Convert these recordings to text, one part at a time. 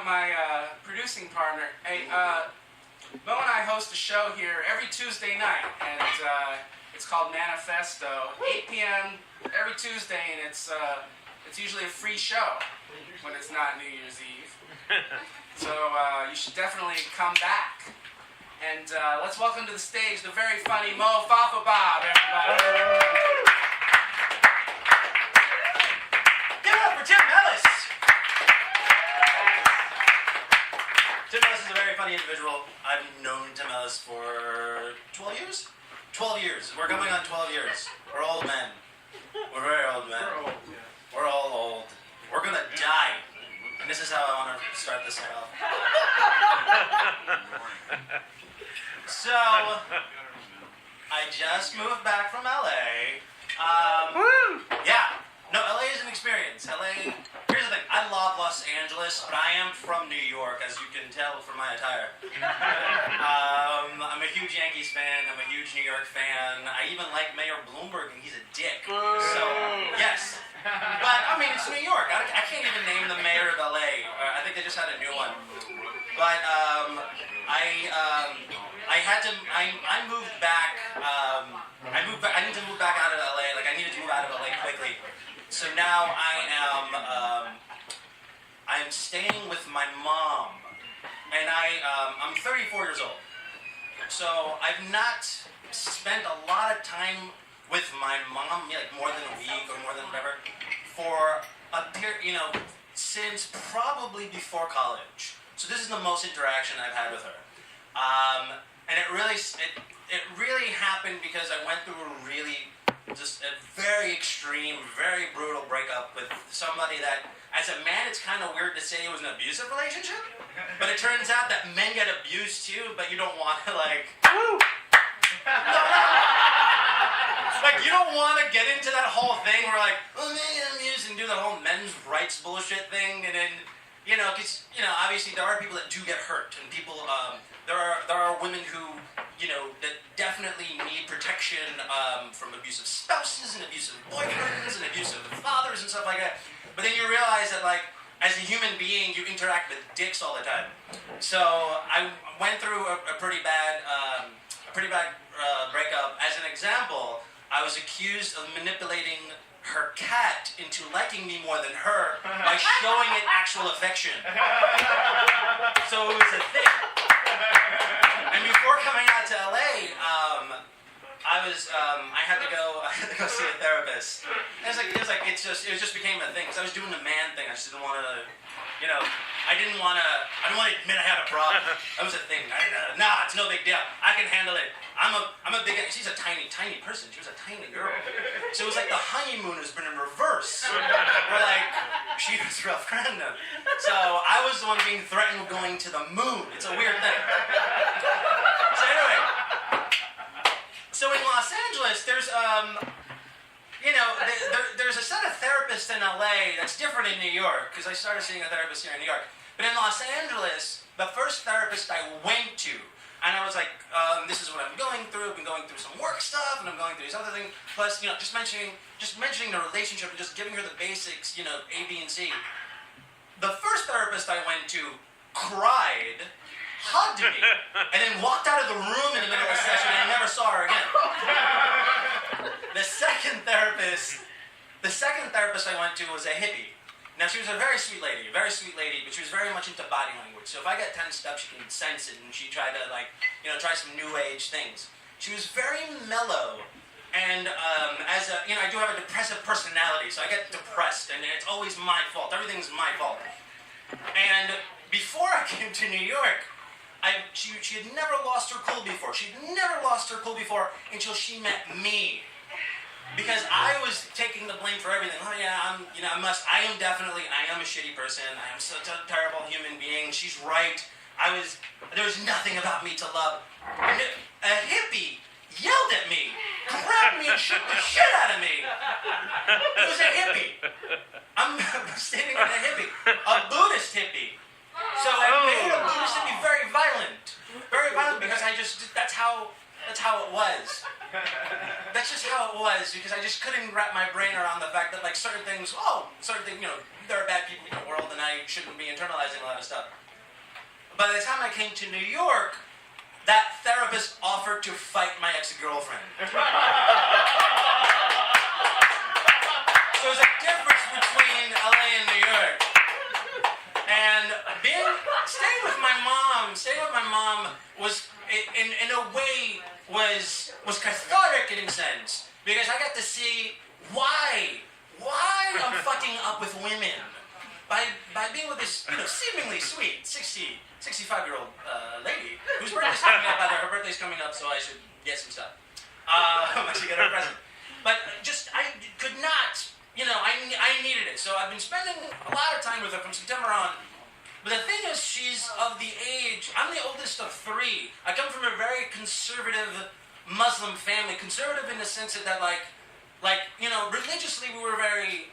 my producing partner. Hey, Mo and I host a show here every Tuesday night, and it's called Manifesto, 8 p.m. every Tuesday, and it's usually a free show when it's not New Year's Eve. So you should definitely come back. And let's welcome to the stage the very funny Mo Fathelbab, everybody. Give it up for Tim Ellis! Tim Ellis is a very funny individual. I've known Tim Ellis for 12 years? 12 years. We're coming on 12 years. We're old men. We're very old men. We're old, yeah. We're all old. We're gonna die. And this is how I want to start this off. So, I just moved back from LA. Yeah. No, LA is an experience. LA, here's the thing. I love Los Angeles, but I am from New York, as you can tell from my attire. I'm a huge Yankees fan. I'm a huge New York fan. I even like Mayor Bloomberg, and he's a dick. So, yes. But, I mean, it's New York. I can't even name the mayor of LA. I think they just had a new one. But, I moved back, I need to move back out of LA. Like, I needed to move out of LA quickly. So now I'm staying with my mom. And I'm 34 years old. So I've not spent a lot of time with my mom, like more than a week or more than whatever, for a period, since probably before college. So this is the most interaction I've had with her. And it really happened because I went through just a very extreme, very brutal breakup with somebody that, as a man, it's kind of weird to say it was an abusive relationship, but it turns out that men get abused too, but you don't want to like you don't want to get into that whole thing where like, oh man, I'm abused, and do the whole men's rights bullshit thing, and then, because, obviously there are people that do get hurt, and people, there are women who, that definitely need protection from abusive spouses and abusive boyfriends and abusive fathers and stuff like that. But then you realize that, like, as a human being, you interact with dicks all the time. So I went through a pretty bad breakup. As an example, I was accused of manipulating her cat into liking me more than her by showing it actual affection. So it was a thing. And before coming out to LA, I had to go see a therapist. And it just became a thing. Because I was doing the man thing. I just didn't want to, I didn't want to admit I had a problem. That was a thing. Nah, it's no big deal. I can handle it. I'm a big, she's a tiny person. She was a tiny girl. So it was like the honeymoon has been in reverse. Where like, she was rough Trandem. So I was the one being threatened with going to the moon. It's a weird thing. So anyway, so in Los Angeles, there's there's a set of therapists in LA that's different in New York, because I started seeing a therapist here in New York. But in Los Angeles, the first therapist I went to, and I was like, this is what I'm going through. I've been going through some work stuff, and I'm going through these other things. Plus, just mentioning the relationship and just giving her the basics, A, B, and C. The first therapist I went to cried, hugged me, and then walked out of the room in the middle of the session, and I never saw her again. The second therapist I went to was a hippie. Now, she was a very sweet lady, but she was very much into body language. So if I got tensed up, she can sense it, and she tried to, try some new age things. She was very mellow, and I do have a depressive personality, so I get depressed, and it's always my fault. Everything's my fault. And before I came to New York, she had never lost her cool before. She'd never lost her cool before until she met me. Because I was taking the blame for everything. Oh yeah, I am a shitty person. I am such a terrible human being. She's right. There was nothing about me to love. And a hippie yelled at me, grabbed me and shook the shit out of me. It was a hippie. I'm standing with a hippie. A Buddhist hippie. So I made a Buddhist hippie very violent. Very violent because that's how That's how it was. That's just how it was, because I just couldn't wrap my brain around the fact that, like, certain things, there are bad people in the world and I shouldn't be internalizing a lot of stuff. By the time I came to New York, that therapist offered to fight my ex-girlfriend. So there's a difference between LA and New York. And staying with my mom was, in a way, was cathartic in a sense, because I got to see why I'm fucking up with women by being with this seemingly sweet 65-year-old lady whose birthday's coming up. Her birthday's coming up, so I should get some stuff. I should get her a present. But I could not. I needed it. So I've been spending a lot of time with her from September on. But the thing is, she's of the age, I'm the oldest of 3. I come from a very conservative Muslim family. Conservative in the sense that religiously we were very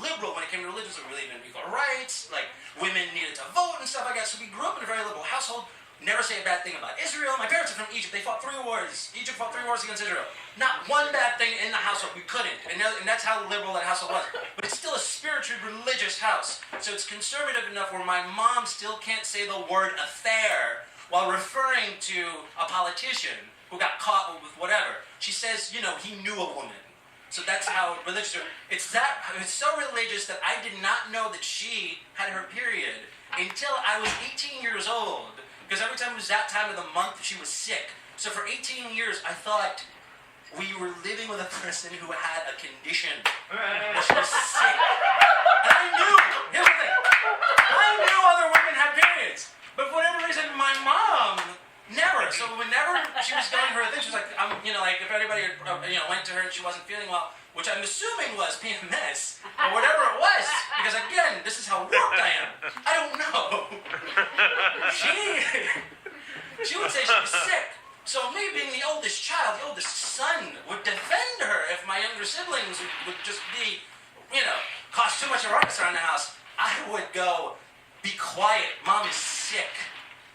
liberal when it came to religion. We believed in equal rights, like women needed to vote and stuff like that. So we grew up in a very liberal household. Never say a bad thing about Israel. My parents are from Egypt. They fought 3 wars. Egypt fought 3 wars against Israel. Not one bad thing in the household. We couldn't. And that's how liberal that household was. But it's still a spiritually religious house. So it's conservative enough where my mom still can't say the word affair while referring to a politician who got caught with whatever. She says, he knew a woman. So that's how religious. It's so religious that I did not know that she had her period until I was 18 years old. Because every time it was that time of the month, she was sick. So for 18 years, I thought we were living with a person who had a condition. That she was sick. And I knew, here's the thing, I knew other women had periods. But for whatever reason, my mom never. So whenever she was going her thing, she was like, if anybody went to her and she wasn't feeling well, which I'm assuming was PMS, or whatever it was, because again, this is how warped I am. I don't know. She would say she was sick. So me being the oldest child, the oldest son, would defend her if my younger siblings would just be, cause too much of a ruckus around the house. I would go, be quiet, mom is sick.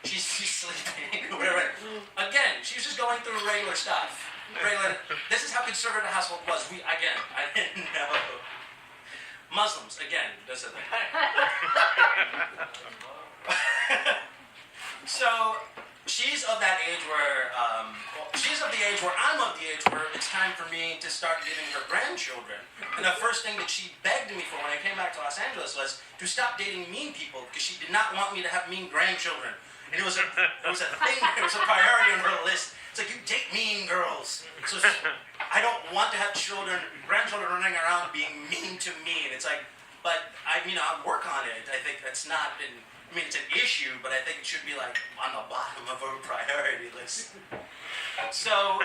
She's sleeping, whatever. Again, she was just going through regular stuff. This is how conservative the household was. I didn't know. Muslims, again, that's the thing. So, she's of that age where, I'm of the age where it's time for me to start giving her grandchildren. And the first thing that she begged me for when I came back to Los Angeles was to stop dating mean people, because she did not want me to have mean grandchildren. And it was a thing, it was a priority on her list. It's like, you date mean girls. So I don't want to have grandchildren running around being mean to me. And it's like, but I'll work on it. I think that's not it's an issue, but I think it should be like on the bottom of her priority list. So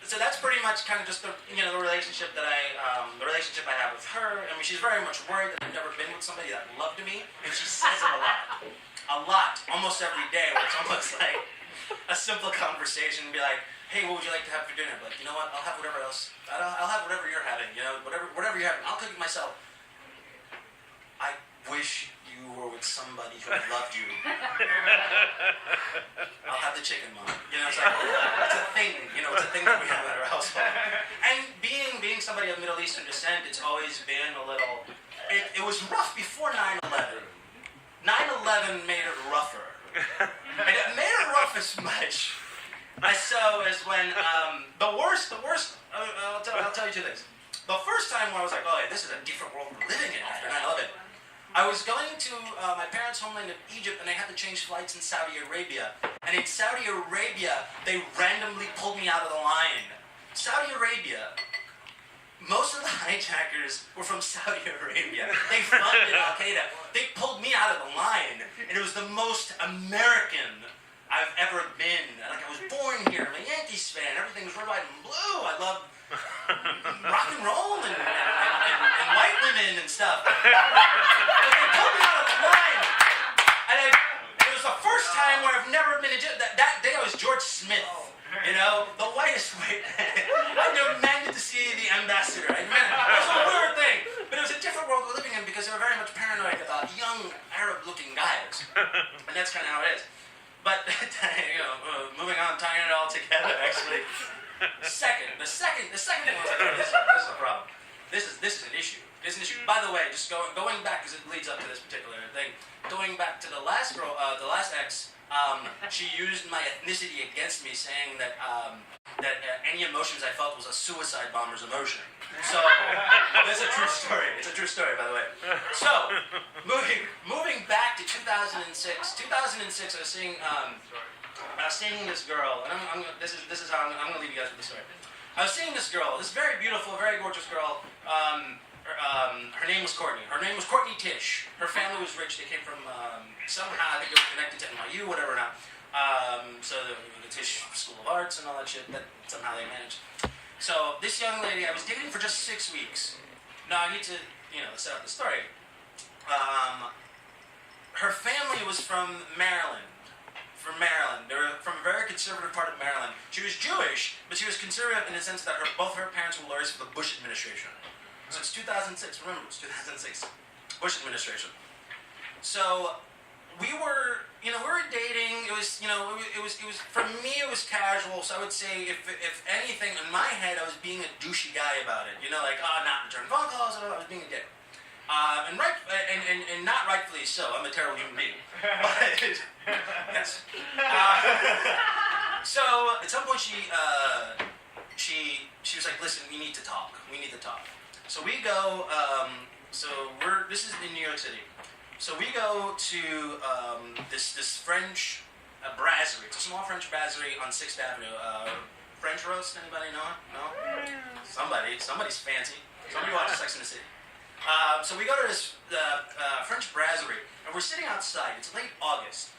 that's pretty much kind of just the relationship that I have with her. I mean, she's very much worried that I've never been with somebody that loved me, and she says it a lot, almost every day, where it's almost like a simple conversation and be like, hey, what would you like to have for dinner? But you know what? I'll have whatever else. I'll have whatever you're having. Whatever you're having. I'll cook it myself. I wish you were with somebody who loved you. I'll have the chicken, Mom. It's like, it's a thing. It's a thing that we have at our household. And being somebody of Middle Eastern descent, it's always been a little. It was rough before 9/11. 9/11 made it rougher. And it made it rough as much as when the worst. I'll tell you 2 things. The first time when I was like, oh, this is a different world we're living in after 9/11. I was going to my parents' homeland of Egypt, and they had to change flights in Saudi Arabia. And in Saudi Arabia, they randomly pulled me out of the line. Saudi Arabia. Most of the hijackers were from Saudi Arabia. They funded Al-Qaeda. They pulled me out of the line, and it was the most American I've ever been. Like, I was born here. I'm a Yankees fan. Everything was red, white, and blue. I love rock and roll and white women and stuff. But they pulled me out of the line, and it was the first time where I've never been. That day I was George Smith. The whitest white man. I demanded to see the ambassador. It was a weird thing. But it was a different world we're living in because they were very much paranoid about young Arab-looking guys. And that's kind of how it is. But moving on, tying it all together. Actually, the second thing was like, this is a problem. This is an issue. It's an issue. By the way, just going back because it leads up to this particular thing. Going back to the last girl, the last ex, she used my ethnicity against me, saying that any emotions I felt was a suicide bomber's emotion. So that's a true story. It's a true story, by the way. So moving back to 2006. 2006, I was seeing this girl, and this is how I'm gonna leave you guys with the story. I was seeing this girl, this very beautiful, very gorgeous girl. Her name was Courtney. Her name was Courtney Tish. Her family was rich. They came from somehow, I think they were connected to NYU, whatever not. So the Tish School of Arts and all that shit. That somehow they managed. So this young lady, I was dating for just 6 weeks. Now I need to, set up the story. Her family was from Maryland. They were from a very conservative part of Maryland. She was Jewish, but she was conservative in the sense that both her parents were lawyers for the Bush administration. So it's 2006. Remember, it was 2006, Bush administration. So we were dating. It was for me it was casual. So I would say if anything, in my head I was being a douchey guy about it. Not return phone calls. I was being a dick. And not rightfully so. I'm a terrible human being. But yes. So at some point she was like, listen, we need to talk. So we go. This is in New York City. So we go to this French brasserie. It's a small French brasserie on 6th Avenue. French roast. Anybody know it? No. Somebody's fancy. Somebody watches Sex and the City. So we go to this French brasserie, and we're sitting outside. It's late August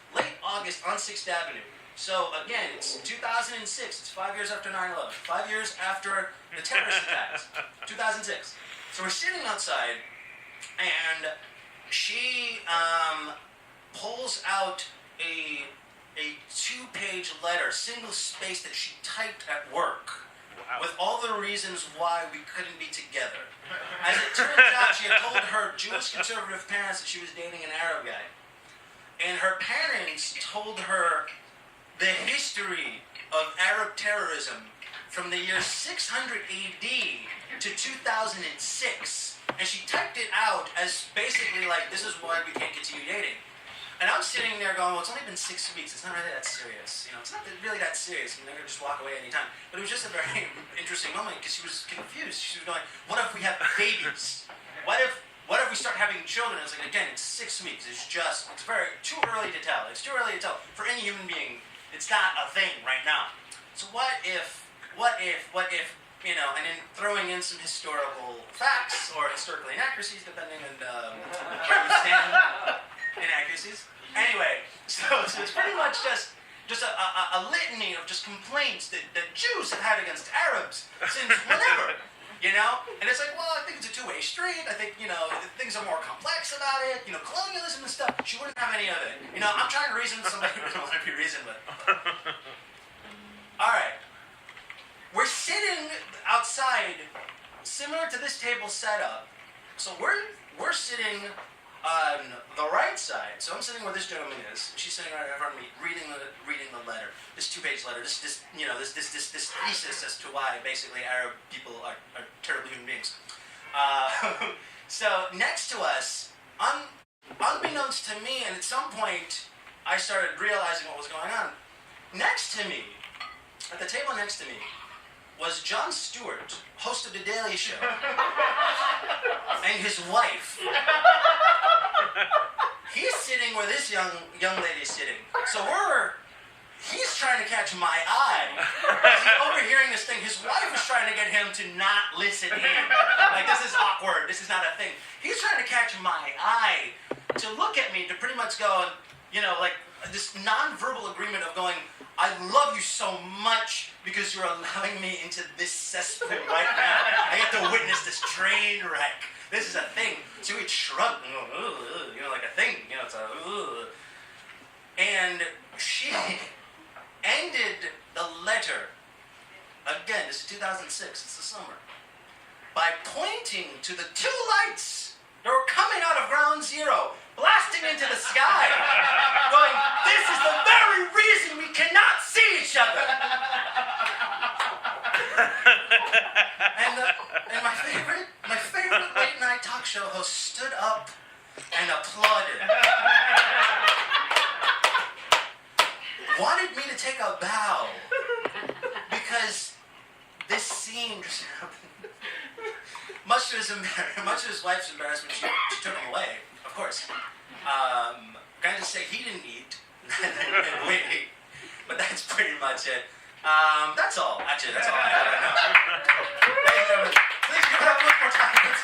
on 6th Avenue. So again, it's 2006. It's 5 years after 9/11. 5 years after the terrorist attacks. 2006. So we're sitting outside, and she pulls out a 2-page letter, single-spaced, that she typed at work. Wow. With all the reasons why we couldn't be together. As it turns out, she had told her Jewish conservative parents that she was dating an Arab guy. And her parents told her the history of Arab terrorism from the year 600 AD to 2006. And she typed it out as basically like, this is why we can't continue dating. And I'm sitting there going, well, it's only been 6 weeks. It's not really that serious. It's not really that serious. They're going to just walk away anytime. But it was just a very interesting moment because she was confused. She was going, what if we have babies? What if we start having children? It's like, again, it's 6 weeks. It's too early to tell. It's too early to tell. For any human being, it's not a thing right now. So what if, and then throwing in some historical facts or historical inaccuracies, depending on where you stand. Inaccuracies. Anyway, so it's pretty much just a litany of just complaints that Jews have had against Arabs since whenever, And it's like, well, I think it's a two-way street. I think, things are more complex about it. Colonialism and stuff. She wouldn't have any of it. I'm trying to reason with somebody who doesn't want to be reasoned with. All right. We're sitting outside, similar to this table setup. So we're sitting on the right side. So I'm sitting where this gentleman is. She's sitting right in front of me, reading the letter. This 2-page letter. This thesis as to why basically Arab people are terrible human beings. So next to us, unbeknownst to me, and at some point I started realizing what was going on. Next to me, at the table next to me, was Jon Stewart, host of The Daily Show, and his wife. He's sitting where this young lady's sitting. So he's trying to catch my eye. He's overhearing this thing. His wife is trying to get him to not listen in. Like, this is awkward. This is not a thing. He's trying to catch my eye to look at me, to pretty much go, like this non-verbal agreement of going, I love you so much because you're allowing me into this cesspool right now. I get to witness this train wreck. This is a thing. So he'd shrug, like a thing. It's a, And she ended the letter, again, this is 2006, it's the summer, by pointing to the 2 lights that were coming out of Ground Zero, blasting into the sky, going, this is the very take a bow because this scene just happened. Much to his wife's embarrassment, she took him away, of course. Can I just say he didn't eat and wait, but that's pretty much it. That's all. Actually, that's all I know. Ladies and gentlemen, please give it up one more time.